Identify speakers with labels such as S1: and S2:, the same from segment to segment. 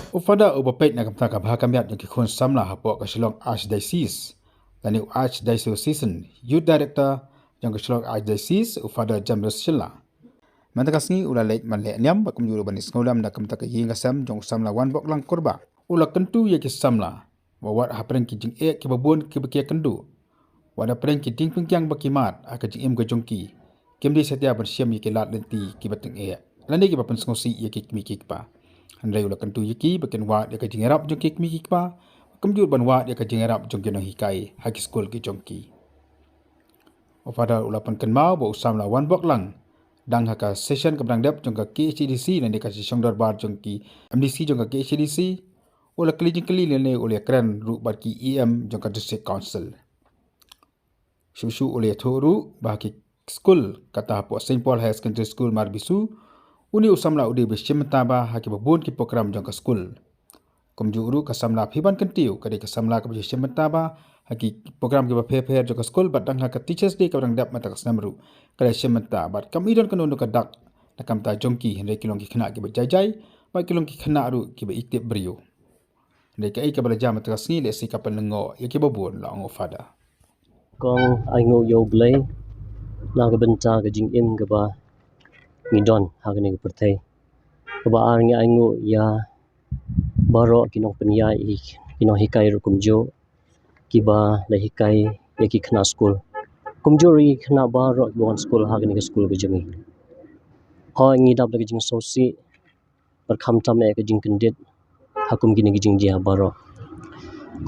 S1: Ufada ubapet na kamta ka bahakamyat yung kikun samla hapo kasilong Archdiocese. Tani Archdiocesan Youth Director yung kasilong Archdiocese ufada Jamrus Sila. Mantakas ni ulalait manle nyam bakum juru banis ngulam na kamta ka yingasam yung samla wan bok lang kurba. Ula kentu ya ki samla. Wawat hapren ki jing ki babun ki bakia kendu. Wada pren ki ting pengkyang bakimat aka jing ka jongki. Kemdi setia bersiam ya ki lat lenti ki bateng Lani ki bapen sengosi ya ki kimi pa. Andai ula kentu yiki bakin wat ya ka jingerap jong ki kimi pa. Kemjur ban wat ya ka jingerap jong ki no hikai haki skul ki jongki. Ofada ula pen kenmau bo samla wan bok lang. Dang haka session kebrang dep jong ka KHDC nanti kasi song darbar jong ki MDC jong ka KHDC. Ula keli lene ula keren ru bat ki EM jong ka district council. Susu ula thoru bahaki skul kata po St. Paul High Secondary School Marbisu. Uni usamla udi besimta ba haki babun ki program jong ka skul. Kumjuru kasamla phiban kentiu kadi kasamla ka besimta ba haki program ki ba phe jong ka skul bat dang haka teachers day kabrang dep mata kasnamru kadi simta bat kamidon kanu ka dak nakam ta jongki hende kilong ki khna ki ba jai ba kilong ki khna ru ki ba iktip brio. Hende kai ka bala jam mata kasni le si kapal ngo yaki babun la ngo fada.
S2: Kong ai ngo yo blay na ka benta ka jing im ka ba ngidon hagani ka pertai ka ba ar ngi ai ngo ya baro kinong penya kinong hikai ru kumjo ki ba la hikai ya ki khna school kumjo ri khna baro bon school hagani ka school ka jingi ho ngi dab la ka jing sosi par kham tam e ka jing kendit hakum gini ka jing dia baro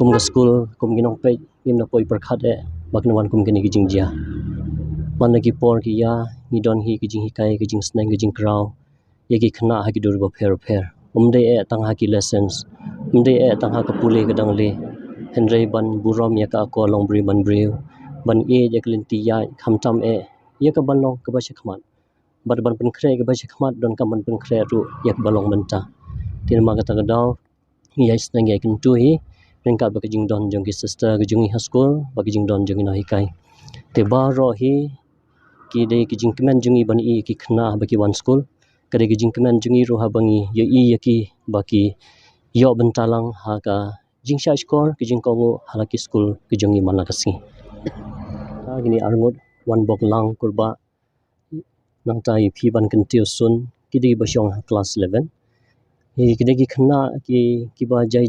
S2: kum ka school kum ginong pe ngim na poi par khat e baknawan kum gini ka jing dia man ki por ki ya ni don hi ki jing hikai ki jing sneng ki jing kraw ye ki khna ha ki dur ba pher umde e tang ha ki lessons umde e tang ha ka pule ka dang le henrei ban burom ya ka ko long bri ban bri ban e ye klin ti ya kham tam e ye ka ban long ka ba shikmat ban pen khre ka ba shikmat don ka ban pen khre ru ye ka balong menta tin ma ka ta daw ye sneng ye kin tu hi ren ka ba ka jing don jong ki sister ka jing hi school ba ki jing don jong na hikai te ba ro hi ki de ki jing kemen jungi ban i ki khna ba ki one school kade ki jing kemen jungi ro ha bangi ye i ye ki ba ki yo bentalang ha ka jing sha skor ki jing kongo hala ki school ki jungi mana kasi ta gini arngot one bok lang kurba nang tai phi ban kan tiu sun ki de ba shong class 11 ki de ki khna ki ba jai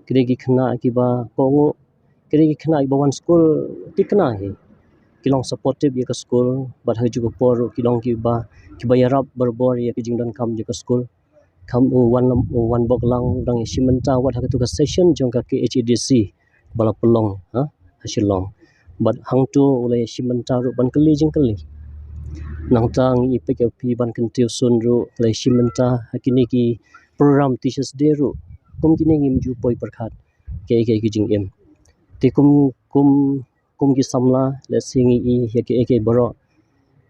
S2: ki de ki khna ki ba kongo ki de ki khna ba one school ti khna hi kilong supportive ye ka school but ha ju ko por kilong ki ba yarap berbor ye ki jingdon kam je ka school kam one bok lang dang simenta wat ha tu ka session jong ka KHDC bala pelong ha hasilong but hang tu ulai simenta ru ban kali jing kali nang tang i pe pi ban kan tiu sun ru lai simenta hakini ki program teachers day ru kum kini ngim ju poi perkhat ke ki jing em te kum ki samla le singi i ya ke baro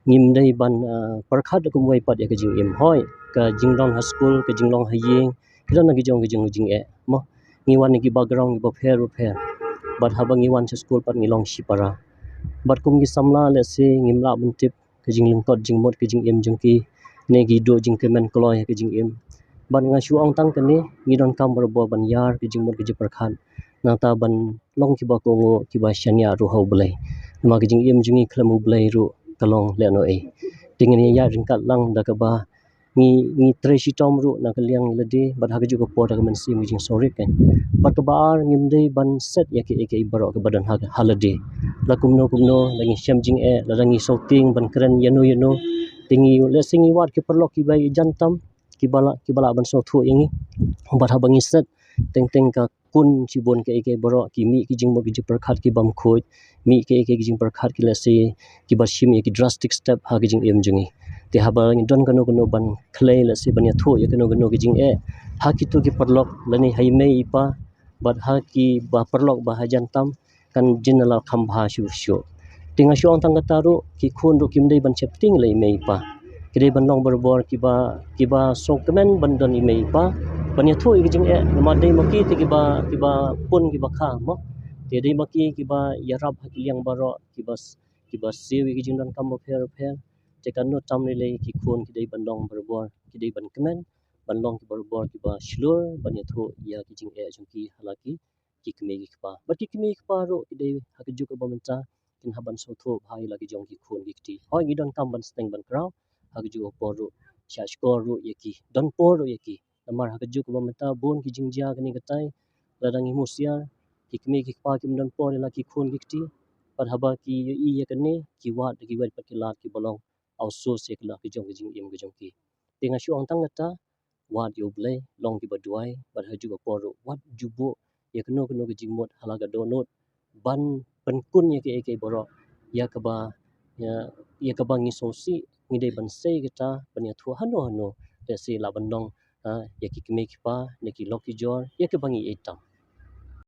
S2: ngim dai ban perkhat kum wai pat ya ke jing em hoi ka jingdong ha school ka jinglong ha yeng kila na ki jing e mo ngiwan ki background ki ba pher but ha bang ngiwan school pat ngilong shipara but kum ki samla le se ngimla buntip ka jingling tot jingmot ka jing em jingki ne gi do jing kemen kloi ka jing em ban nga shu ong tang kani ngidon kam bo ban yar ka jingmot ka ji perkhat na ta ban long ki ba ko ngo ki ba shania ru ho blai ma ki jing em jingi khlamu blai ru kalong le no e tingni ya ring kat lang da ka ba ngi treshi tom ru na ka liang ledi bat ha ka ju ko por ka men si mi jing sorry kan bat ka bar ngim dei ban set ya ke baro ka badan ha holiday la kumno la ngi shem jing e la ngi shouting ban kren yano tingi le singi wat ki perlok ki bai jantam ki bala ban so thu ingi bat ha bangi set teng ka kun chibon ke baro ki mi ki jing mo ki perkhat ki bam khoi mi ke jing perkhat ki la se ki ba shim ki drastic step ha ki jing em jingi te ha ba ngi don kanu ban clay la se ban ya thu ya kanu ki jing e ha ki tu ki perlok la ni hai mei pa bat ha ki ba perlok ba ha jantam kan jinala kham bha shu tinga shong tang taru ki khun ru kim dei ban chep ting lai mei pa kide ban long berbor ki ba so kemen ban don i mei pa ban ya thu ki jing e ma dei ma ki te ki ba pun ki ba kha mo te dei ma ki ba yarap ha ki liang baro ki ba siwi ki jing don kam bo pher te kan no tam le ki khun ki dei ban long berbor ki dei ban kemen banlong ki bor ki ba shlur banya tho ya ki jing e jong ki halaki ki kme ki pa bat ki kme ki pa ro ki de hakju ka bamenta kin haban so tho bhai lagi jong ki khun ki ti hoi ngi don kam ban steng ban kraw hakju por ro sha skor ro ye ki don por ro ye ki namar hakju ka bamenta bon ki jing ja kani katai ladang i musia ki kme ki pa ki don por la ki khun ki ti par haba ki i ye kane ki wat ki wat pat ki lat ki bolong also se kala ki jong ki jing im ki jong ki tenga shu ong tang ta wat yo ble long ki baduai bar haju ka por ro wat jubo ye kno kno ki jing mot halaga donot ban penkun ye ke borok ya kaba ya kaba ngi sosi ngi de ban sei kita panya thu hano hano te se la bandong ya ki kme ki pa ne ki loki jor ya ke bangi etam